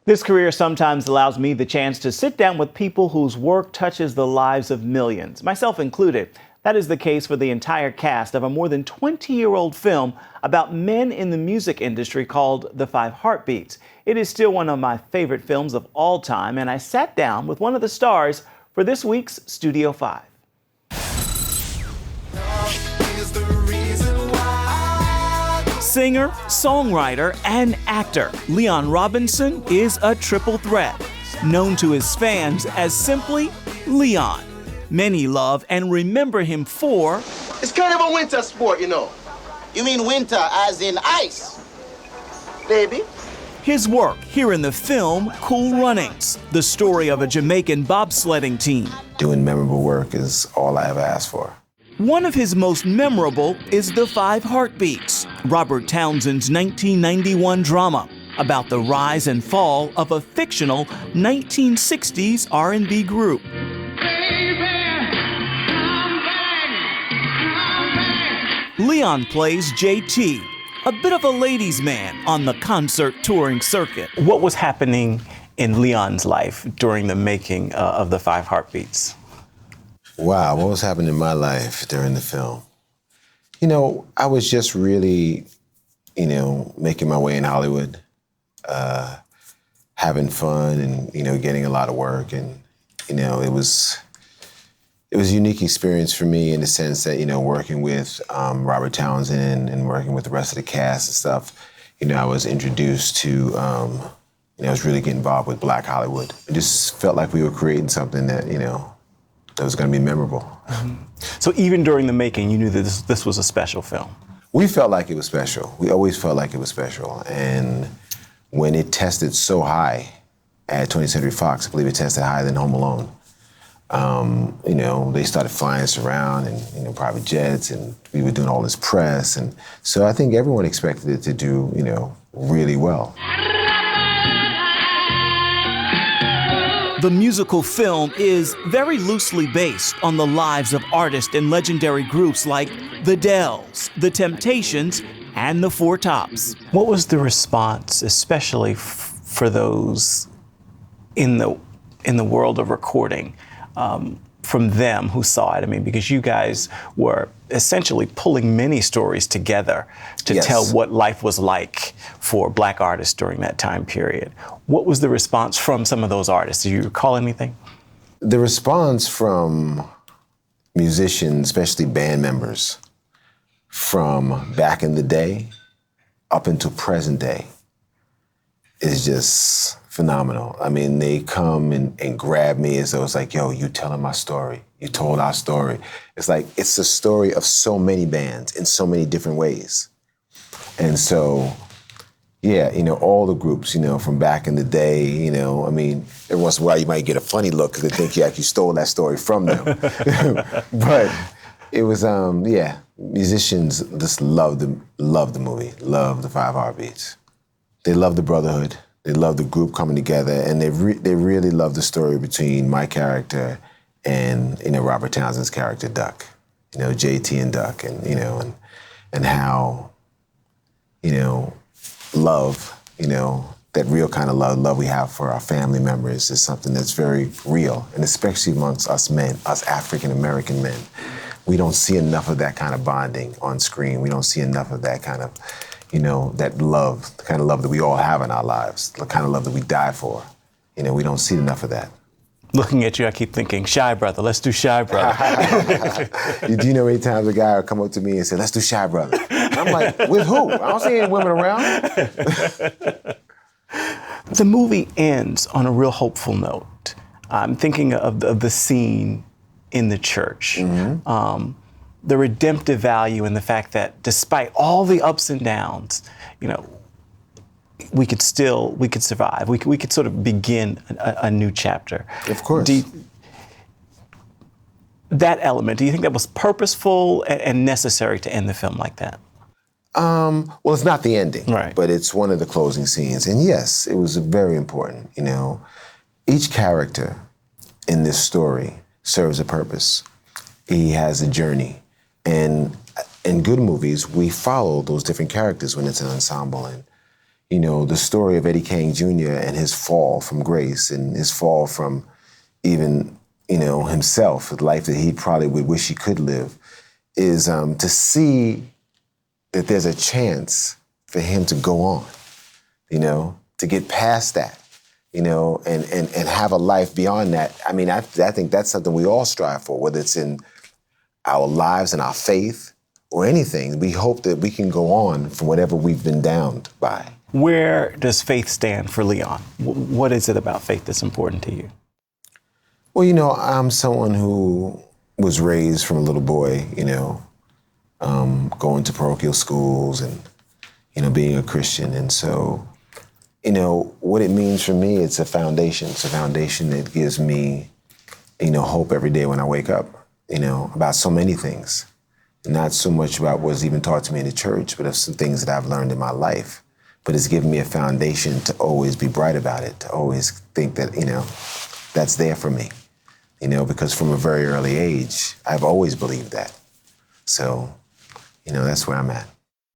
This career sometimes allows me the chance to sit down with people whose work touches the lives of millions, myself included. That is the case for the entire cast of a more than 20-year-old film about men in the music industry called The Five Heartbeats. It is still one of my favorite films of all time, and I sat down with one of the stars for this week's Studio 5. Singer, songwriter, and actor, Leon Robinson is a triple threat, known to his fans as simply Leon. Many love and remember him for... It's kind of a winter sport, you know. You mean winter as in ice? Baby. His work here in the film Cool Runnings, the story of a Jamaican bobsledding team. Doing memorable work is all I ever asked for. One of his most memorable is The Five Heartbeats, Robert Townsend's 1991 drama about the rise and fall of a fictional 1960s R&B group. Leon plays JT, a bit of a ladies' man on the concert touring circuit. What was happening in Leon's life during the making of The Five Heartbeats? Wow, what was happening in my life during the film? You know, I was just really, making my way in Hollywood, having fun and, getting a lot of work. And, it was a unique experience for me in the sense that, working with Robert Townsend and working with the rest of the cast and stuff, I was introduced to, I was really getting involved with Black Hollywood. It just felt like we were creating something that, that was going to be memorable. Mm-hmm. So even during the making, you knew that this was a special film? We felt like it was special. We always felt like it was special. And when it tested so high at 20th Century Fox, I believe it tested higher than Home Alone, they started flying us around in private jets, and we were doing all this press. And so I think everyone expected it to do, really well. The musical film is very loosely based on the lives of artists and legendary groups like The Dells, The Temptations, and The Four Tops. What was the response, especially for those in the world of recording, from them who saw it? I mean, because you guys were essentially pulling many stories together to tell what life was like for Black artists during that time period. What was the response from some of those artists? Do you recall anything? The response from musicians, especially band members, from back in the day up until present day is just phenomenal. I mean, they come and grab me as though it's like, yo, you telling my story. You told our story. It's like, it's the story of so many bands in so many different ways. And so, yeah, all the groups, from back in the day, I mean, every once in a while you might get a funny look because they think you actually stole that story from them. But it was, musicians just loved the movie, loved The Five Heartbeats. They loved the brotherhood. They loved the group coming together, and they really loved the story between my character and Robert Townsend's character Duck, JT and Duck, and how love, that real kind of love we have for our family members is something that's very real, and especially amongst us men, us African American men, we don't see enough of that kind of bonding on screen. We don't see enough of that kind of that love, the kind of love that we all have in our lives, the kind of love that we die for. We don't see enough of that. Looking at you, I keep thinking, Shy Brother, let's do Shy Brother. Do you know many times a guy will come up to me and say, let's do Shy Brother? And I'm like, with who? I don't see any women around. The movie ends on a real hopeful note. I'm thinking of the scene in the church. Mm-hmm. The redemptive value in the fact that despite all the ups and downs, we could survive. We could sort of begin a new chapter. Of course. That element, do you think that was purposeful and necessary to end the film like that? Well, it's not the ending, right, but it's one of the closing scenes. And yes, it was very important. Each character in this story serves a purpose. He has a journey. And in good movies, we follow those different characters when it's an ensemble. And, the story of Eddie King Jr. and his fall from grace and his fall from even, himself, the life that he probably would wish he could live, is to see that there's a chance for him to go on, to get past that, and have a life beyond that. I mean, I think that's something we all strive for, whether it's in our lives and our faith or anything. We hope that we can go on from whatever we've been downed by. Where does faith stand for Leon? What is it about faith that's important to you? Well, I'm someone who was raised from a little boy, going to parochial schools and, being a Christian. And so, what it means for me, it's a foundation. It's a foundation that gives me, hope every day when I wake up, about so many things. Not so much about what's even taught to me in the church, but of some things that I've learned in my life. But it's given me a foundation to always be bright about it, to always think that, that's there for me. Because from a very early age, I've always believed that. So, that's where I'm at.